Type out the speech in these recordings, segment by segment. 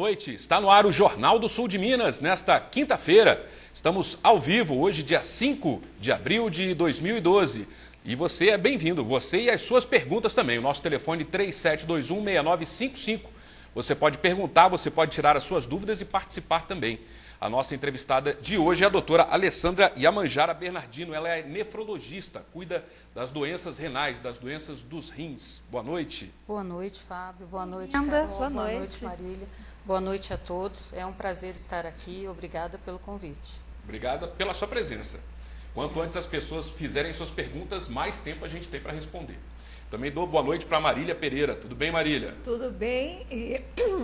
noite. Está no ar o Jornal do Sul de Minas, nesta quinta-feira. Estamos ao vivo, hoje, dia 5 de abril de 2012. E você é bem-vindo, você e as suas perguntas também. O nosso telefone 3721-6955. Você pode perguntar, você pode tirar as suas dúvidas e participar também. A nossa entrevistada de hoje é a doutora Alessandra Yamanjara Bernardino. Ela é nefrologista, cuida das doenças renais, das doenças dos rins. Boa noite. Boa noite, Fábio. Boa noite, Carol. Boa noite, Marília. Boa noite a todos. É um prazer estar aqui. Obrigada pelo convite. Obrigada pela sua presença. Quanto antes as pessoas fizerem suas perguntas, mais tempo a gente tem para responder. Também dou boa noite para Marília Pereira. Tudo bem, Marília? Tudo bem, e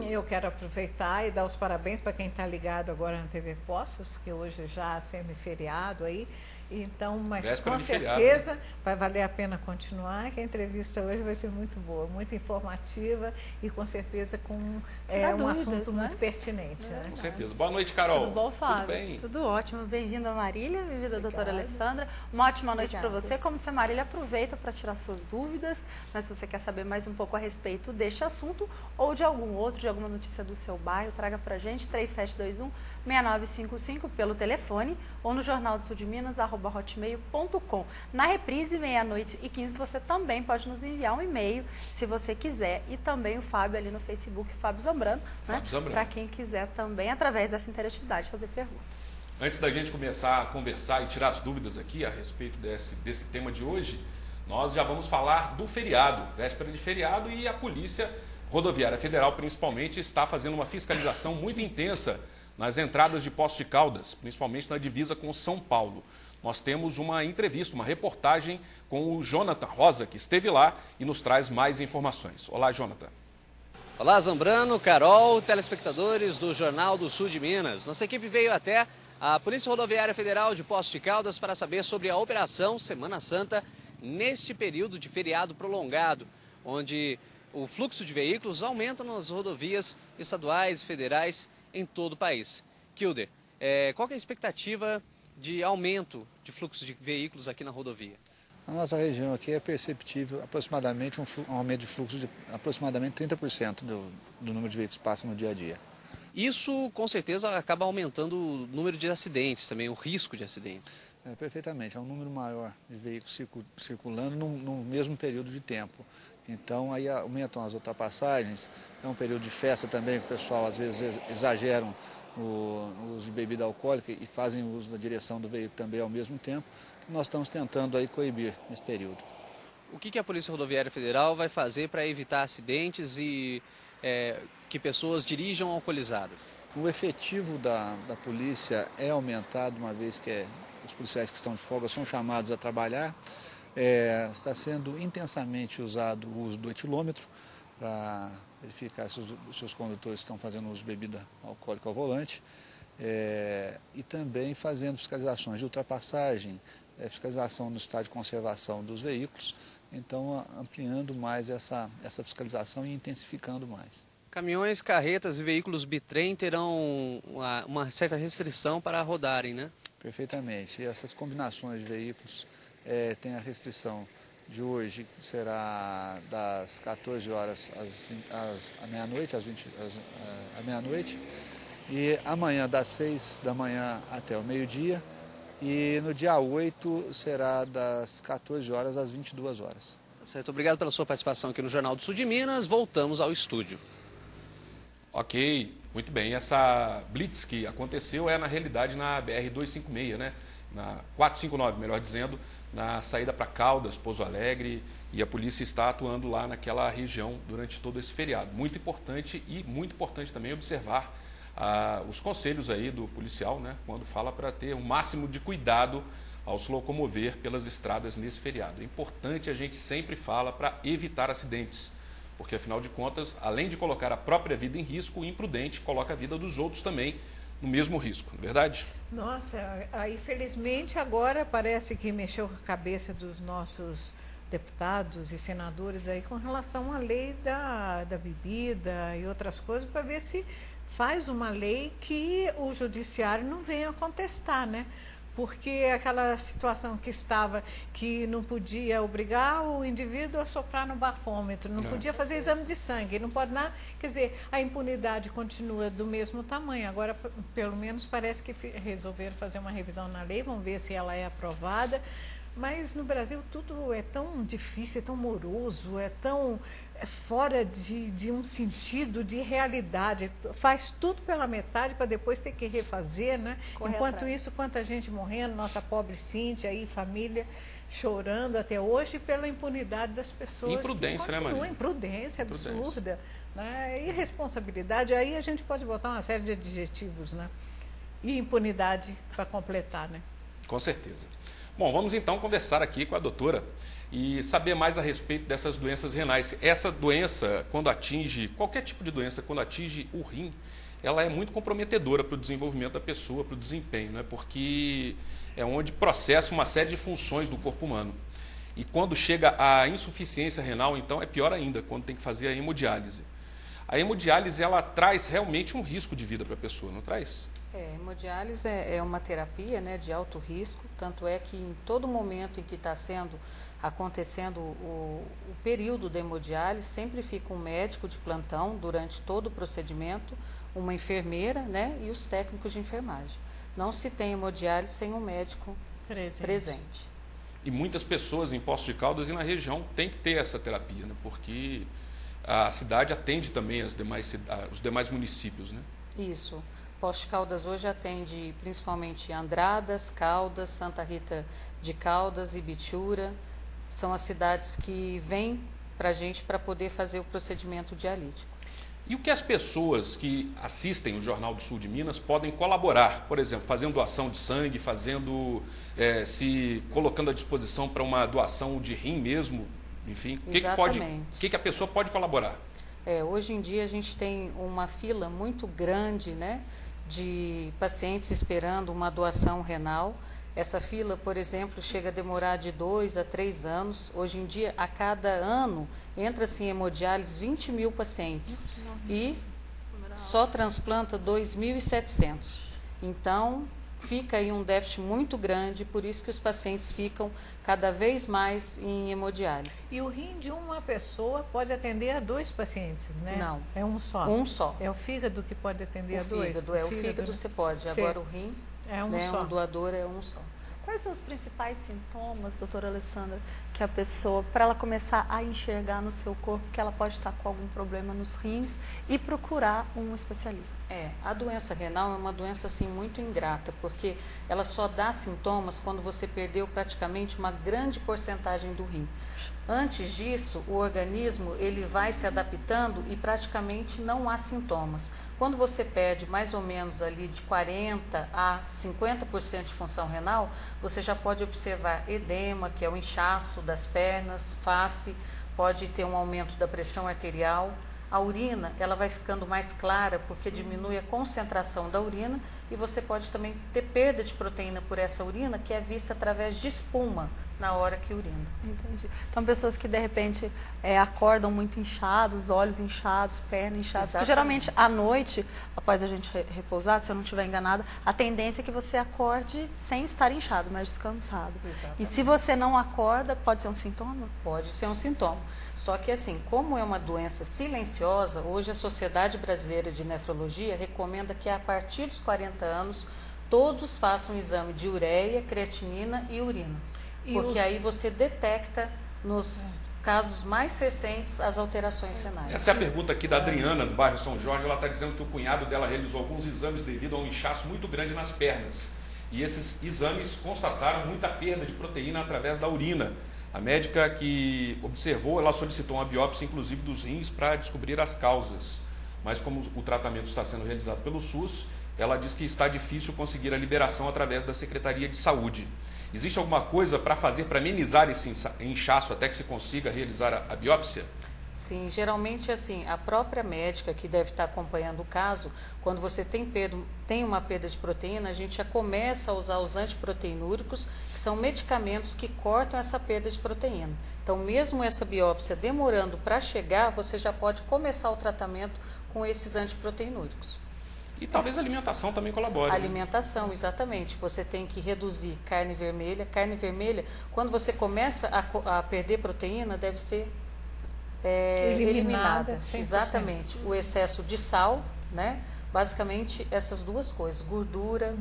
eu quero aproveitar e dar os parabéns para quem está ligado agora na TV Postos, porque hoje já é semi-feriado aí, então, mas Véspera com de feriado, certeza né? vai valer a pena continuar, que a entrevista hoje vai ser muito boa, muito informativa e com certeza com um assunto muito pertinente. Né? Com certeza. Boa noite, Carol. Tudo bom, Fábio? Tudo bem? Tudo ótimo. Bem-vinda, Marília. Bem-vinda, doutora Alessandra. Uma ótima noite para você. Como disse a Marília, aproveita para tirar suas dúvidas, mas se você quer saber mais um pouco a respeito deste assunto ou de algum outro, de alguma notícia do seu bairro, traga para a gente 3721-6955 pelo telefone ou no jornal do Sul de Minas, @hotmail.com. Na reprise, 00:15, você também pode nos enviar um e-mail, se você quiser, e também o Fábio ali no Facebook, Fábio Zambrano, né? Para quem quiser também, através dessa interatividade, fazer perguntas. Antes da gente começar a conversar e tirar as dúvidas aqui a respeito desse tema de hoje, nós já vamos falar do feriado, véspera de feriado, e a Polícia Rodoviária Federal, principalmente, está fazendo uma fiscalização muito intensa nas entradas de Poços de Caldas, principalmente na divisa com São Paulo. Nós temos uma entrevista, uma reportagem com o Jonathan Rosa, que esteve lá e nos traz mais informações. Olá, Jonathan. Olá, Zambrano, Carol, telespectadores do Jornal do Sul de Minas. Nossa equipe veio até a Polícia Rodoviária Federal de Poços de Caldas para saber sobre a Operação Semana Santa neste período de feriado prolongado, onde o fluxo de veículos aumenta nas rodovias estaduais e federais em todo o país. Kilder, qual que é a expectativa de aumento de fluxo de veículos aqui na rodovia? Na nossa região aqui é perceptível aproximadamente um aumento de fluxo de aproximadamente 30% do número de veículos que passam no dia a dia. Isso, com certeza, acaba aumentando o número de acidentes também, o risco de acidentes. Perfeitamente, é um número maior de veículos circulando no mesmo período de tempo. Então, aí aumentam as ultrapassagens, é um período de festa também, que o pessoal às vezes exageram o uso de bebida alcoólica e fazem uso da direção do veículo também ao mesmo tempo. Nós estamos tentando aí coibir nesse período. O que a Polícia Rodoviária Federal vai fazer para evitar acidentes e que pessoas dirijam alcoolizadas? O efetivo da polícia é aumentado, uma vez que os policiais que estão de folga são chamados a trabalhar. Está sendo intensamente usado o uso do etilômetro para verificar se os seus condutores estão fazendo uso de bebida alcoólica ao volante e também fazendo fiscalizações de ultrapassagem, fiscalização no estado de conservação dos veículos, então ampliando mais essa fiscalização e intensificando mais. Caminhões, carretas e veículos bitrem terão uma certa restrição para rodarem, né? Perfeitamente. E essas combinações de veículos tem a restrição de hoje, que será das 14 horas à meia-noite, à meia-noite, e amanhã das 6 da manhã até o meio-dia, e no dia 8 será das 14 horas às 22 horas. Certo, obrigado pela sua participação aqui no Jornal do Sul de Minas. Voltamos ao estúdio. Ok, muito bem. Essa blitz que aconteceu na realidade na BR-256, né? Na 459, melhor dizendo, na saída para Caldas, Pouso Alegre, e a polícia está atuando lá naquela região durante todo esse feriado. Muito importante e muito importante também observar os conselhos aí do policial, né? Quando fala para ter o máximo de cuidado ao se locomover pelas estradas nesse feriado. É importante, a gente sempre fala, para evitar acidentes. Porque, afinal de contas, além de colocar a própria vida em risco, o imprudente coloca a vida dos outros também no mesmo risco, não é verdade? Nossa, aí felizmente agora parece que mexeu com a cabeça dos nossos deputados e senadores aí com relação à lei da bebida e outras coisas, para ver se faz uma lei que o judiciário não venha contestar, né? porque aquela situação que estava, que não podia obrigar o indivíduo a soprar no bafômetro, não podia fazer exame de sangue, não pode nada, quer dizer, a impunidade continua do mesmo tamanho. Agora, pelo menos, parece que resolveram fazer uma revisão na lei, vamos ver se ela é aprovada. Mas no Brasil tudo é tão difícil, é tão moroso, é tão fora de um sentido de realidade. Faz tudo pela metade para depois ter que refazer, né? Enquanto isso, quanta gente morrendo, nossa pobre Cíntia aí, família chorando até hoje pela impunidade das pessoas. Imprudência, né, Maria? Imprudência absurda, né? Irresponsabilidade, aí a gente pode botar uma série de adjetivos, né? E impunidade para completar, né? Com certeza. Bom, vamos então conversar aqui com a doutora e saber mais a respeito dessas doenças renais. Essa doença, quando atinge, qualquer tipo de doença, quando atinge o rim, ela é muito comprometedora para o desenvolvimento da pessoa, para o desempenho, né? Porque é onde processa uma série de funções do corpo humano. E quando chega a insuficiência renal, então é pior ainda, quando tem que fazer a hemodiálise. A hemodiálise, ela traz realmente um risco de vida para a pessoa, não traz? A hemodiálise é uma terapia, né, de alto risco, tanto é que em todo momento em que está acontecendo o período da hemodiálise, sempre fica um médico de plantão durante todo o procedimento, uma enfermeira, né, e os técnicos de enfermagem. Não se tem hemodiálise sem um médico presente. E muitas pessoas em Poços de Caldas e na região têm que ter essa terapia, né, porque a cidade atende também os demais municípios, né? Isso. Poços de Caldas hoje atende principalmente Andradas, Caldas, Santa Rita de Caldas, Ibitura. São as cidades que vêm para a gente para poder fazer o procedimento dialítico. E o que as pessoas que assistem o Jornal do Sul de Minas podem colaborar? Por exemplo, fazendo doação de sangue, se colocando à disposição para uma doação de rim mesmo, enfim. O que a pessoa pode colaborar? Hoje em dia a gente tem uma fila muito grande, né, de pacientes esperando uma doação renal. Essa fila, por exemplo, chega a demorar de 2 a 3 anos. Hoje em dia, a cada ano, entra-se em hemodiálise 20 mil pacientes. E só transplanta 2.700. Então, fica aí um déficit muito grande, por isso que os pacientes ficam cada vez mais em hemodiálise. E o rim de uma pessoa pode atender a 2 pacientes, né? Não. É um só? Um só. É o fígado que pode atender a 2? O fígado você pode, agora o rim, é um só. Um doador é um só. Quais são os principais sintomas, doutora Alessandra, que a pessoa, para ela começar a enxergar no seu corpo que ela pode estar com algum problema nos rins e procurar um especialista? A doença renal é uma doença assim muito ingrata, porque ela só dá sintomas quando você perdeu praticamente uma grande porcentagem do rim. Antes disso, o organismo ele vai se adaptando e praticamente não há sintomas. Quando você perde mais ou menos ali de 40% a 50% de função renal, você já pode observar edema, que é o inchaço das pernas, face, pode ter um aumento da pressão arterial. A urina, ela vai ficando mais clara porque diminui a concentração da urina e você pode também ter perda de proteína por essa urina, que é vista através de espuma na hora que urina. Entendi. Então, pessoas que de repente acordam muito inchados, olhos inchados, perna inchada. Porque geralmente à noite, após a gente repousar, se eu não estiver enganada, a tendência é que você acorde sem estar inchado, mas descansado. Exatamente. E se você não acorda, pode ser um sintoma? Pode ser um sintoma. Só que assim, como é uma doença silenciosa, hoje a Sociedade Brasileira de Nefrologia recomenda que a partir dos 40 anos todos façam um exame de ureia, creatinina e urina. Porque aí você detecta nos casos mais recentes as alterações renais. Essa é a pergunta aqui da Adriana, do bairro São Jorge. Ela está dizendo que o cunhado dela realizou alguns exames devido a um inchaço muito grande nas pernas. E esses exames constataram muita perda de proteína através da urina. A médica que observou, ela solicitou uma biópsia, inclusive, dos rins para descobrir as causas. Mas como o tratamento está sendo realizado pelo SUS, ela diz que está difícil conseguir a liberação através da Secretaria de Saúde. Existe alguma coisa para fazer para amenizar esse inchaço até que se consiga realizar a biópsia? Sim, geralmente assim, a própria médica que deve estar acompanhando o caso, quando você tem uma perda de proteína, a gente já começa a usar os antiproteinúricos, que são medicamentos que cortam essa perda de proteína. Então, mesmo essa biópsia demorando para chegar, você já pode começar o tratamento com esses antiproteinúricos. E talvez a alimentação também colabore. A alimentação, exatamente. Você tem que reduzir carne vermelha. Carne vermelha, quando você começa a perder proteína, deve ser eliminada. 100%. Exatamente. O excesso de sal, né? Basicamente essas duas coisas, gordura.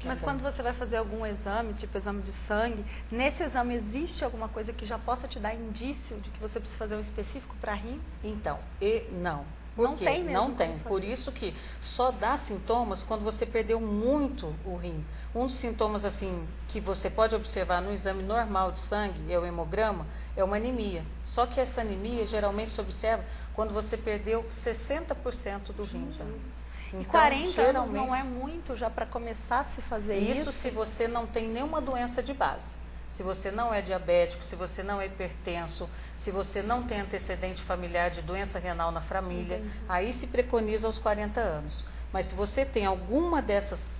Mas quando você vai fazer algum exame, tipo exame de sangue, nesse exame existe alguma coisa que já possa te dar indício de que você precisa fazer um específico para rins? Então, não. Não tem mesmo? Não tem. Por isso que só dá sintomas quando você perdeu muito o rim. Um dos sintomas assim que você pode observar no exame normal de sangue, é o hemograma, é uma anemia. Só que essa anemia geralmente se observa quando você perdeu 60% do rim já. Então, Então, 40 geralmente, anos não é muito já para começar a se fazer isso? Isso se você não tem nenhuma doença de base. Se você não é diabético, se você não é hipertenso, se você não tem antecedente familiar de doença renal na família, aí se preconiza aos 40 anos. Mas se você tem alguma dessas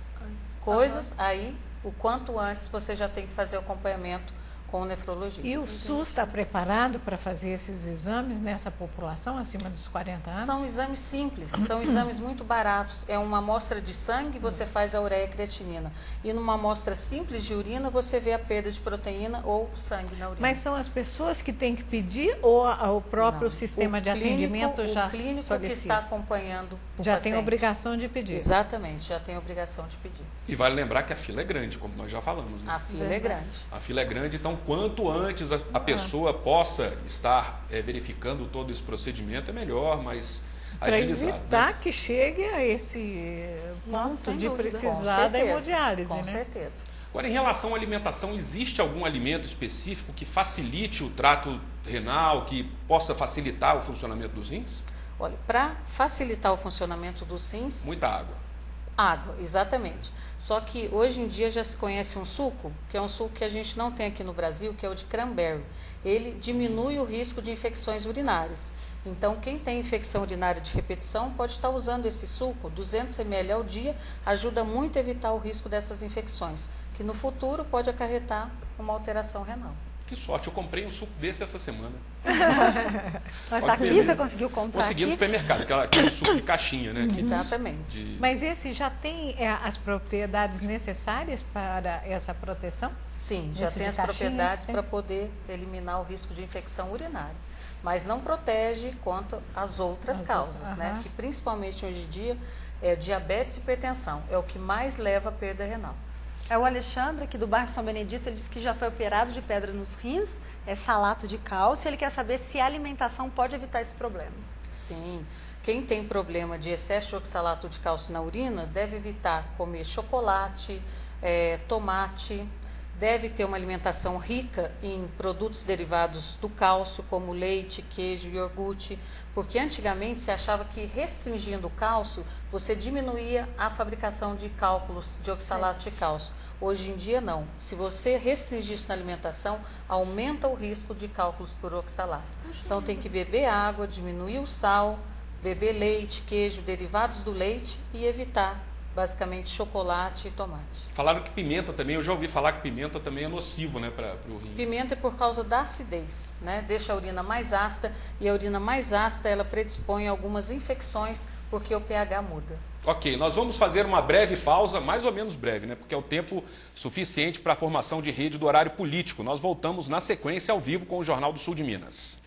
coisas, aí o quanto antes você já tem que fazer o acompanhamento com o nefrologista. E o SUS está preparado para fazer esses exames nessa população acima dos 40 anos? São exames simples, são exames muito baratos. É uma amostra de sangue, você faz a ureia creatinina. E numa amostra simples de urina, você vê a perda de proteína ou sangue na urina. Mas são as pessoas que têm que pedir ou o próprio Não. sistema de O clínico, atendimento já O clínico solicita? que está acompanhando o Já paciente. tem obrigação de pedir. Exatamente, já tem obrigação de pedir. E vale lembrar que a fila é grande, como nós já falamos. Né? A fila é grande. A fila é grande, então quanto antes a pessoa possa estar verificando todo esse procedimento, é melhor, mas Para agilizado. evitar Né? que chegue a esse Nossa, ponto sem de dúvida. precisar da hemodiálise, Com né? certeza. Agora, em relação à alimentação, existe algum alimento específico que facilite o trato renal, que possa facilitar o funcionamento dos rins? Olha, para facilitar o funcionamento dos rins, Muita água. água, exatamente. Só que hoje em dia já se conhece um suco, que é um suco que a gente não tem aqui no Brasil, que é o de cranberry. Ele diminui o risco de infecções urinárias. Então, quem tem infecção urinária de repetição pode estar usando esse suco, 200 ml ao dia, ajuda muito a evitar o risco dessas infecções, que no futuro pode acarretar uma alteração renal. Que sorte, eu comprei um suco desse essa semana. Mas Olha que aqui beleza. você conseguiu comprar Consegui no aqui? supermercado, aquele suco de caixinha, né? Exatamente. Mas esse já tem as propriedades necessárias para essa proteção? Sim, já Esse tem de as caixinha, propriedades tem? para poder eliminar o risco de infecção urinária. Mas não protege quanto às outras causas, né? aham. Que principalmente hoje em dia é diabetes e hipertensão, é o que mais leva à perda renal. É o Alexandre, aqui do bairro São Benedito, ele disse que já foi operado de pedra nos rins, é salato de cálcio, ele quer saber se a alimentação pode evitar esse problema. Sim, quem tem problema de excesso de oxalato de cálcio na urina deve evitar comer chocolate, tomate, deve ter uma alimentação rica em produtos derivados do cálcio, como leite, queijo e iogurte, porque antigamente se achava que restringindo o cálcio, você diminuía a fabricação de cálculos de oxalato de cálcio. Hoje em dia não. Se você restringir isso na alimentação, aumenta o risco de cálculos por oxalato. Então tem que beber água, diminuir o sal, beber leite, queijo, derivados do leite e evitar basicamente chocolate e tomate. Falaram que pimenta também, eu já ouvi falar que pimenta também é nocivo, né, para o rim. Pimenta é por causa da acidez, né? Deixa a urina mais ácida e a urina mais ácida ela predispõe a algumas infecções porque o pH muda. Ok, nós vamos fazer uma breve pausa, mais ou menos breve, né? Porque é o tempo suficiente para a formação de rede do horário político. Nós voltamos na sequência ao vivo com o Jornal do Sul de Minas.